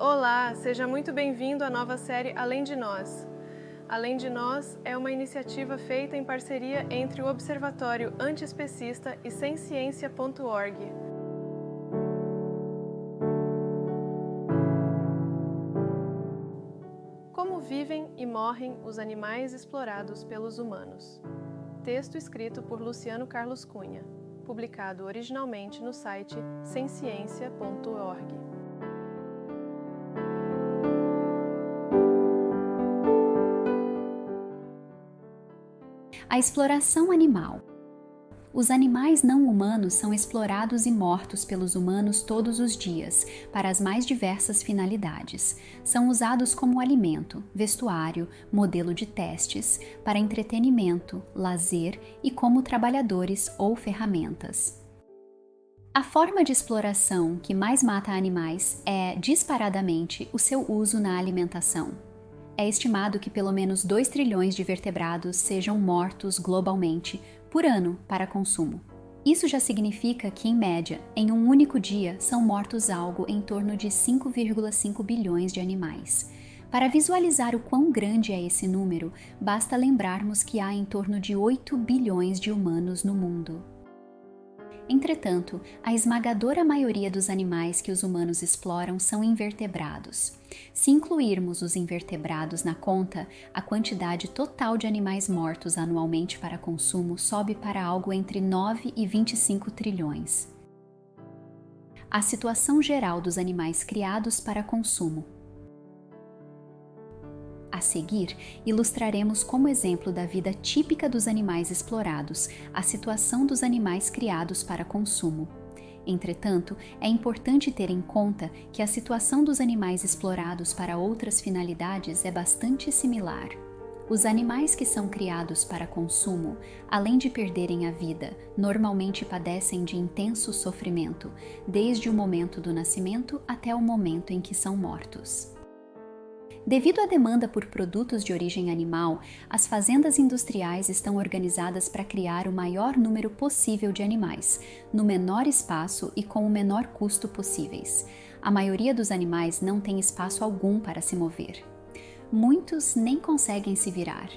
Olá, seja muito bem-vindo à nova série Além de Nós. Além de Nós é uma iniciativa feita em parceria entre o Observatório Antiespecista e Semciência.org. Como vivem e morrem os animais explorados pelos humanos? Texto escrito por Luciano Carlos Cunha, publicado originalmente no site semciência.org. A exploração animal. Os animais não humanos são explorados e mortos pelos humanos todos os dias, para as mais diversas finalidades. São usados como alimento, vestuário, modelo de testes, para entretenimento, lazer e como trabalhadores ou ferramentas. A forma de exploração que mais mata animais é, disparadamente, o seu uso na alimentação. É estimado que pelo menos 2 trilhões de vertebrados sejam mortos globalmente por ano para consumo. Isso já significa que, em média, em um único dia são mortos algo em torno de 5,5 bilhões de animais. Para visualizar o quão grande é esse número, basta lembrarmos que há em torno de 8 bilhões de humanos no mundo. Entretanto, a esmagadora maioria dos animais que os humanos exploram são invertebrados. Se incluirmos os invertebrados na conta, a quantidade total de animais mortos anualmente para consumo sobe para algo entre 9 e 25 trilhões. A situação geral dos animais criados para consumo. A seguir, ilustraremos como exemplo da vida típica dos animais explorados, a situação dos animais criados para consumo. Entretanto, é importante ter em conta que a situação dos animais explorados para outras finalidades é bastante similar. Os animais que são criados para consumo, além de perderem a vida, normalmente padecem de intenso sofrimento, desde o momento do nascimento até o momento em que são mortos. Devido à demanda por produtos de origem animal, as fazendas industriais estão organizadas para criar o maior número possível de animais, no menor espaço e com o menor custo possíveis. A maioria dos animais não tem espaço algum para se mover. Muitos nem conseguem se virar.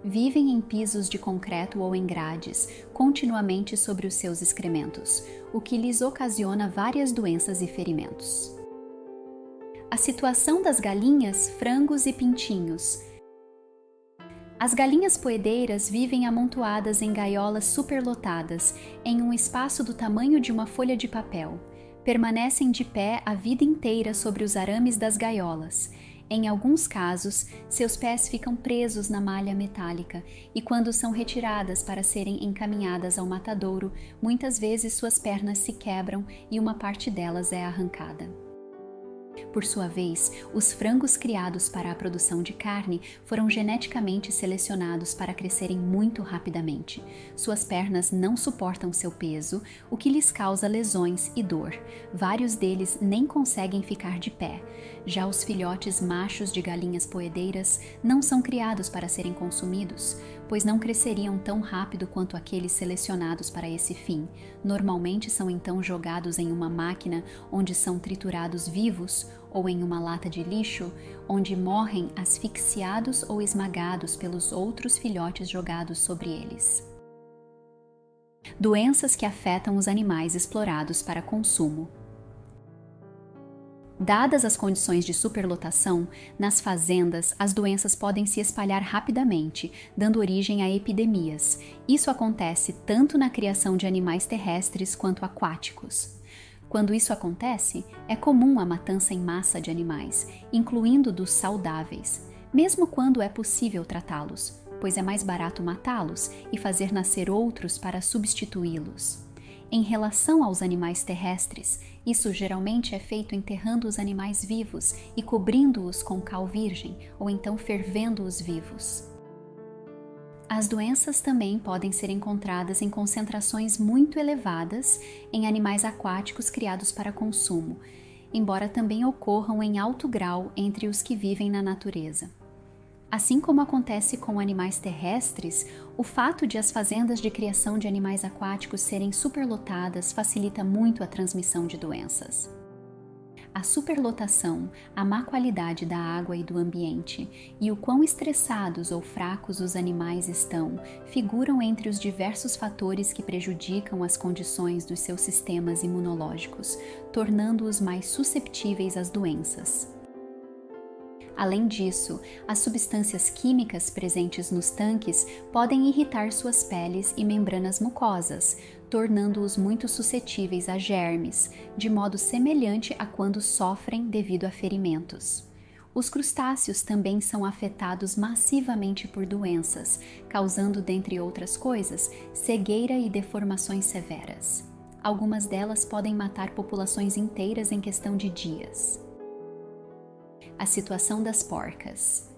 Vivem em pisos de concreto ou em grades, continuamente sobre os seus excrementos, o que lhes ocasiona várias doenças e ferimentos. A situação das galinhas, frangos e pintinhos. As galinhas poedeiras vivem amontoadas em gaiolas superlotadas, em um espaço do tamanho de uma folha de papel. Permanecem de pé a vida inteira sobre os arames das gaiolas. Em alguns casos, seus pés ficam presos na malha metálica e, quando são retiradas para serem encaminhadas ao matadouro, muitas vezes suas pernas se quebram e uma parte delas é arrancada. Por sua vez, os frangos criados para a produção de carne foram geneticamente selecionados para crescerem muito rapidamente. Suas pernas não suportam seu peso, o que lhes causa lesões e dor. Vários deles nem conseguem ficar de pé. Já os filhotes machos de galinhas poedeiras não são criados para serem consumidos, pois não cresceriam tão rápido quanto aqueles selecionados para esse fim. Normalmente são então jogados em uma máquina onde são triturados vivos ou em uma lata de lixo, onde morrem asfixiados ou esmagados pelos outros filhotes jogados sobre eles. Doenças que afetam os animais explorados para consumo. Dadas as condições de superlotação, nas fazendas as doenças podem se espalhar rapidamente, dando origem a epidemias. Isso acontece tanto na criação de animais terrestres quanto aquáticos. Quando isso acontece, é comum a matança em massa de animais, incluindo dos saudáveis, mesmo quando é possível tratá-los, pois é mais barato matá-los e fazer nascer outros para substituí-los. Em relação aos animais terrestres, isso geralmente é feito enterrando os animais vivos e cobrindo-os com cal virgem, ou então fervendo-os vivos. As doenças também podem ser encontradas em concentrações muito elevadas em animais aquáticos criados para consumo, embora também ocorram em alto grau entre os que vivem na natureza. Assim como acontece com animais terrestres, o fato de as fazendas de criação de animais aquáticos serem superlotadas facilita muito a transmissão de doenças. A superlotação, a má qualidade da água e do ambiente e o quão estressados ou fracos os animais estão figuram entre os diversos fatores que prejudicam as condições dos seus sistemas imunológicos, tornando-os mais susceptíveis às doenças. Além disso, as substâncias químicas presentes nos tanques podem irritar suas peles e membranas mucosas, tornando-os muito suscetíveis a germes, de modo semelhante a quando sofrem devido a ferimentos. Os crustáceos também são afetados massivamente por doenças, causando, dentre outras coisas, cegueira e deformações severas. Algumas delas podem matar populações inteiras em questão de dias. A situação das porcas.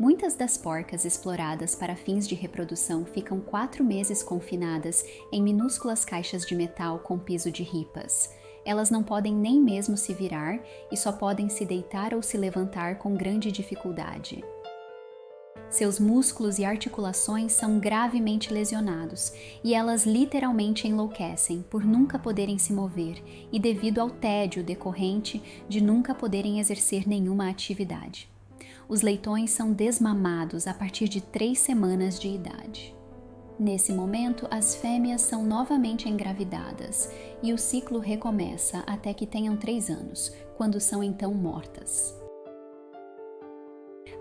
Muitas das porcas exploradas para fins de reprodução ficam 4 meses confinadas em minúsculas caixas de metal com piso de ripas. Elas não podem nem mesmo se virar e só podem se deitar ou se levantar com grande dificuldade. Seus músculos e articulações são gravemente lesionados e elas literalmente enlouquecem por nunca poderem se mover e devido ao tédio decorrente de nunca poderem exercer nenhuma atividade. Os leitões são desmamados a partir de 3 semanas de idade. Nesse momento, as fêmeas são novamente engravidadas e o ciclo recomeça até que tenham 3 anos, quando são então mortas.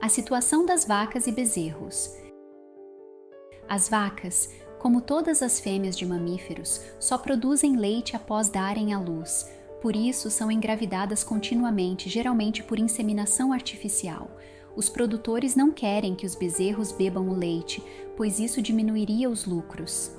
A situação das vacas e bezerros. As vacas, como todas as fêmeas de mamíferos, só produzem leite após darem à luz. Por isso, são engravidadas continuamente, geralmente por inseminação artificial. Os produtores não querem que os bezerros bebam o leite, pois isso diminuiria os lucros.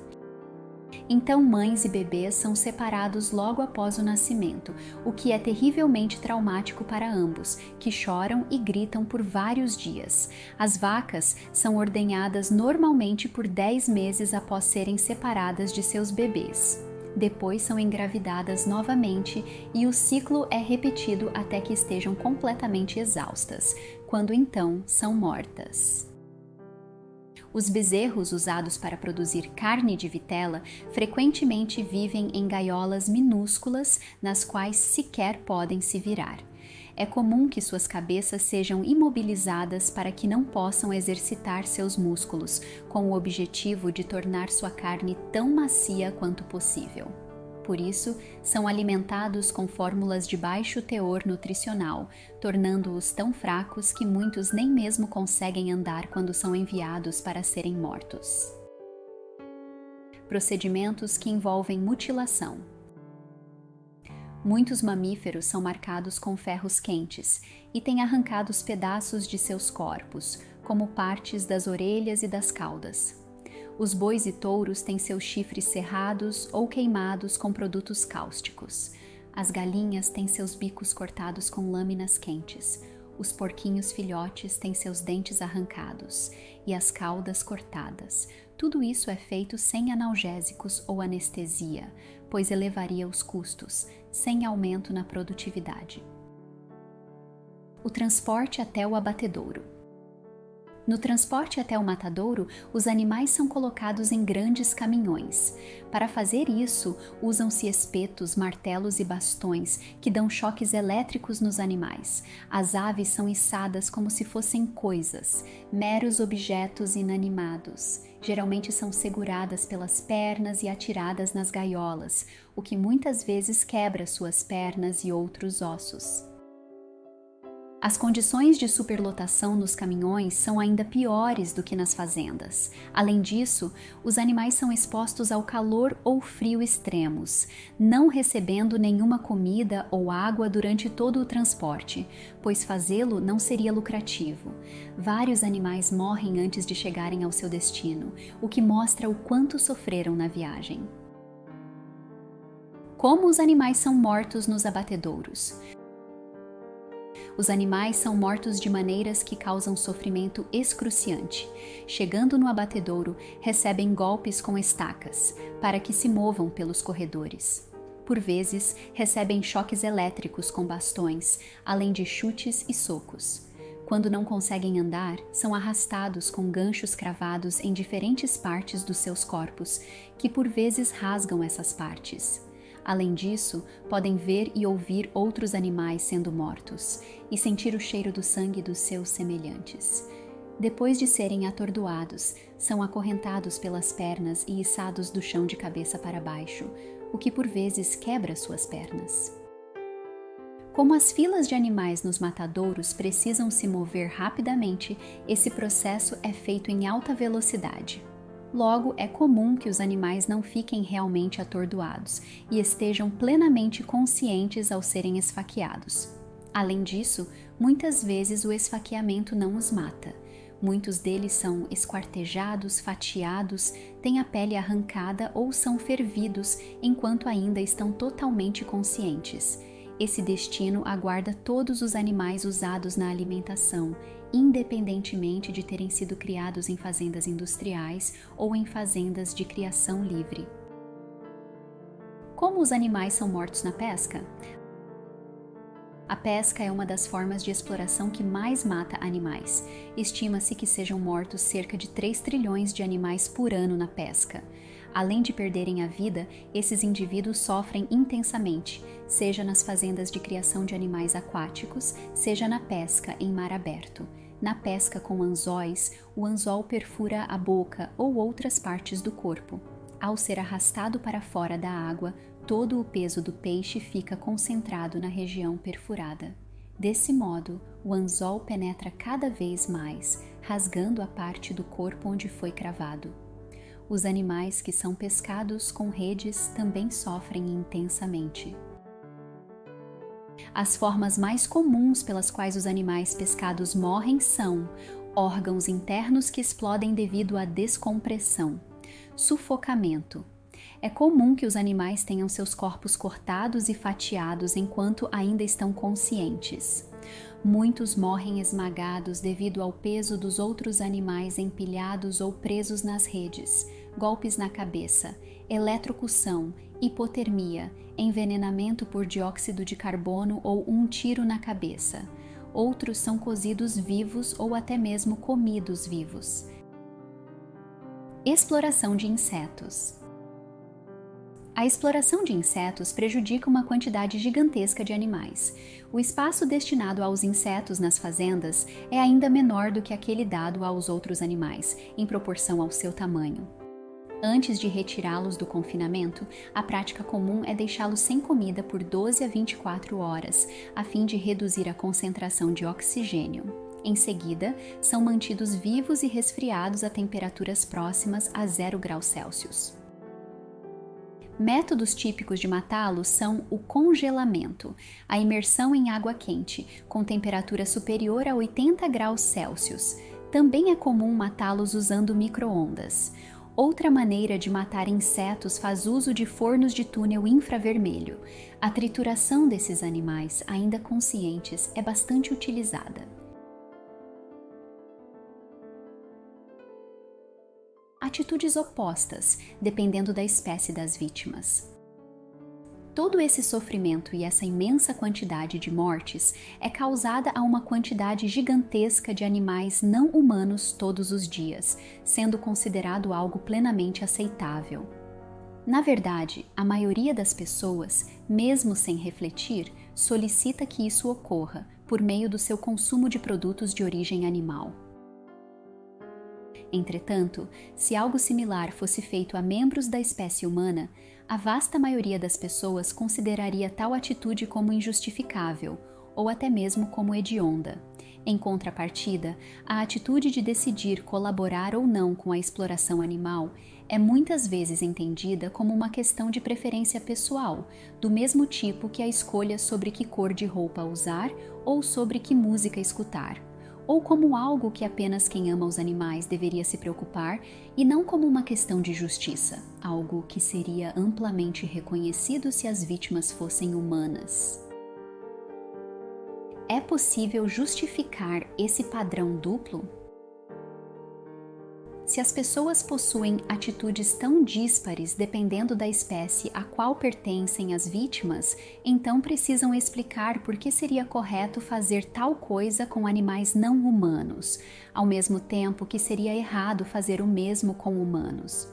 Então, mães e bebês são separados logo após o nascimento, o que é terrivelmente traumático para ambos, que choram e gritam por vários dias. As vacas são ordenhadas normalmente por 10 meses após serem separadas de seus bebês. Depois são engravidadas novamente e o ciclo é repetido até que estejam completamente exaustas, quando então são mortas. Os bezerros usados para produzir carne de vitela frequentemente vivem em gaiolas minúsculas nas quais sequer podem se virar. É comum que suas cabeças sejam imobilizadas para que não possam exercitar seus músculos, com o objetivo de tornar sua carne tão macia quanto possível. Por isso, são alimentados com fórmulas de baixo teor nutricional, tornando-os tão fracos que muitos nem mesmo conseguem andar quando são enviados para serem mortos. Procedimentos que envolvem mutilação. Muitos mamíferos são marcados com ferros quentes e têm arrancados pedaços de seus corpos, como partes das orelhas e das caudas. Os bois e touros têm seus chifres serrados ou queimados com produtos cáusticos. As galinhas têm seus bicos cortados com lâminas quentes. Os porquinhos filhotes têm seus dentes arrancados e as caudas cortadas. Tudo isso é feito sem analgésicos ou anestesia, pois elevaria os custos, sem aumento na produtividade. O transporte até o abatedouro. No transporte até o matadouro, os animais são colocados em grandes caminhões. Para fazer isso, usam-se espetos, martelos e bastões que dão choques elétricos nos animais. As aves são içadas como se fossem coisas, meros objetos inanimados. Geralmente são seguradas pelas pernas e atiradas nas gaiolas, o que muitas vezes quebra suas pernas e outros ossos. As condições de superlotação nos caminhões são ainda piores do que nas fazendas. Além disso, os animais são expostos ao calor ou frio extremos, não recebendo nenhuma comida ou água durante todo o transporte, pois fazê-lo não seria lucrativo. Vários animais morrem antes de chegarem ao seu destino, o que mostra o quanto sofreram na viagem. Como os animais são mortos nos abatedouros? Os animais são mortos de maneiras que causam sofrimento excruciante. Chegando no abatedouro, recebem golpes com estacas, para que se movam pelos corredores. Por vezes, recebem choques elétricos com bastões, além de chutes e socos. Quando não conseguem andar, são arrastados com ganchos cravados em diferentes partes dos seus corpos, que por vezes rasgam essas partes. Além disso, podem ver e ouvir outros animais sendo mortos e sentir o cheiro do sangue dos seus semelhantes. Depois de serem atordoados, são acorrentados pelas pernas e içados do chão de cabeça para baixo, o que por vezes quebra suas pernas. Como as filas de animais nos matadouros precisam se mover rapidamente, esse processo é feito em alta velocidade. Logo, é comum que os animais não fiquem realmente atordoados e estejam plenamente conscientes ao serem esfaqueados. Além disso, muitas vezes o esfaqueamento não os mata. Muitos deles são esquartejados, fatiados, têm a pele arrancada ou são fervidos enquanto ainda estão totalmente conscientes. Esse destino aguarda todos os animais usados na alimentação, independentemente de terem sido criados em fazendas industriais ou em fazendas de criação livre. Como os animais são mortos na pesca? A pesca é uma das formas de exploração que mais mata animais. Estima-se que sejam mortos cerca de 3 trilhões de animais por ano na pesca. Além de perderem a vida, esses indivíduos sofrem intensamente, seja nas fazendas de criação de animais aquáticos, seja na pesca em mar aberto. Na pesca com anzóis, o anzol perfura a boca ou outras partes do corpo. Ao ser arrastado para fora da água, todo o peso do peixe fica concentrado na região perfurada. Desse modo, o anzol penetra cada vez mais, rasgando a parte do corpo onde foi cravado. Os animais que são pescados com redes também sofrem intensamente. As formas mais comuns pelas quais os animais pescados morrem são órgãos internos que explodem devido à descompressão, sufocamento. É comum que os animais tenham seus corpos cortados e fatiados enquanto ainda estão conscientes. Muitos morrem esmagados devido ao peso dos outros animais empilhados ou presos nas redes, golpes na cabeça, eletrocução, hipotermia, envenenamento por dióxido de carbono ou um tiro na cabeça. Outros são cozidos vivos ou até mesmo comidos vivos. Exploração de insetos. A exploração de insetos prejudica uma quantidade gigantesca de animais. O espaço destinado aos insetos nas fazendas é ainda menor do que aquele dado aos outros animais, em proporção ao seu tamanho. Antes de retirá-los do confinamento, a prática comum é deixá-los sem comida por 12 a 24 horas, a fim de reduzir a concentração de oxigênio. Em seguida, são mantidos vivos e resfriados a temperaturas próximas a 0 graus Celsius. Métodos típicos de matá-los são o congelamento, a imersão em água quente, com temperatura superior a 80 graus Celsius. Também é comum matá-los usando micro-ondas. Outra maneira de matar insetos faz uso de fornos de túnel infravermelho. A trituração desses animais, ainda conscientes, é bastante utilizada. Atitudes opostas, dependendo da espécie das vítimas. Todo esse sofrimento e essa imensa quantidade de mortes é causada a uma quantidade gigantesca de animais não humanos todos os dias, sendo considerado algo plenamente aceitável. Na verdade, a maioria das pessoas, mesmo sem refletir, solicita que isso ocorra por meio do seu consumo de produtos de origem animal. Entretanto, se algo similar fosse feito a membros da espécie humana, a vasta maioria das pessoas consideraria tal atitude como injustificável, ou até mesmo como hedionda. Em contrapartida, a atitude de decidir colaborar ou não com a exploração animal é muitas vezes entendida como uma questão de preferência pessoal, do mesmo tipo que a escolha sobre que cor de roupa usar ou sobre que música escutar, ou como algo que apenas quem ama os animais deveria se preocupar e não como uma questão de justiça, algo que seria amplamente reconhecido se as vítimas fossem humanas. É possível justificar esse padrão duplo? Se as pessoas possuem atitudes tão díspares dependendo da espécie a qual pertencem as vítimas, então precisam explicar por que seria correto fazer tal coisa com animais não humanos, ao mesmo tempo que seria errado fazer o mesmo com humanos.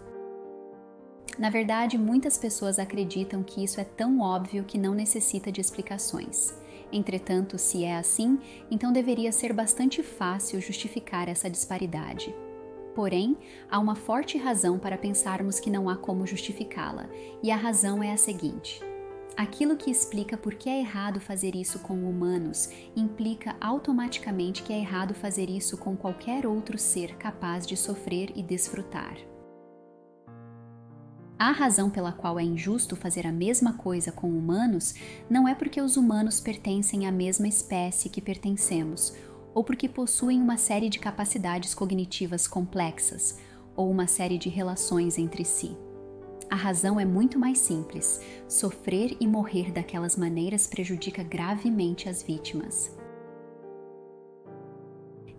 Na verdade, muitas pessoas acreditam que isso é tão óbvio que não necessita de explicações. Entretanto, se é assim, então deveria ser bastante fácil justificar essa disparidade. Porém, há uma forte razão para pensarmos que não há como justificá-la, e a razão é a seguinte: aquilo que explica por que é errado fazer isso com humanos implica automaticamente que é errado fazer isso com qualquer outro ser capaz de sofrer e desfrutar. A razão pela qual é injusto fazer a mesma coisa com humanos não é porque os humanos pertencem à mesma espécie que pertencemos, ou porque possuem uma série de capacidades cognitivas complexas, ou uma série de relações entre si. A razão é muito mais simples: sofrer e morrer daquelas maneiras prejudica gravemente as vítimas.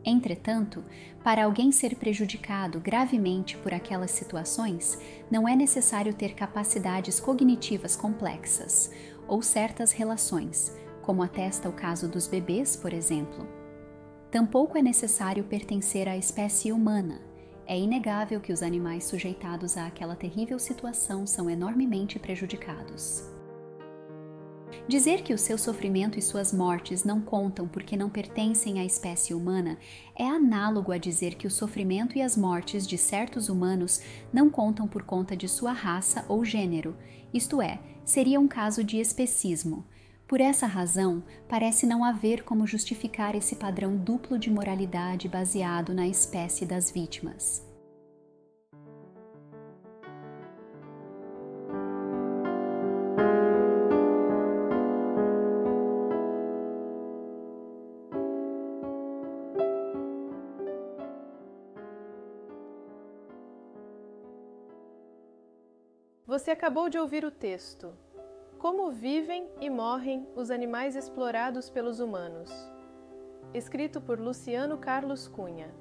Entretanto, para alguém ser prejudicado gravemente por aquelas situações, não é necessário ter capacidades cognitivas complexas ou certas relações, como atesta o caso dos bebês, por exemplo. Tampouco é necessário pertencer à espécie humana. É inegável que os animais sujeitados àquela terrível situação são enormemente prejudicados. Dizer que o seu sofrimento e suas mortes não contam porque não pertencem à espécie humana é análogo a dizer que o sofrimento e as mortes de certos humanos não contam por conta de sua raça ou gênero, isto é, seria um caso de especismo. Por essa razão, parece não haver como justificar esse padrão duplo de moralidade baseado na espécie das vítimas. Você acabou de ouvir o texto Como vivem e morrem os animais explorados pelos humanos, escrito por Luciano Carlos Cunha.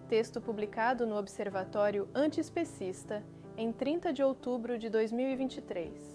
Texto publicado no Observatório Antiespecista em 30 de outubro de 2023.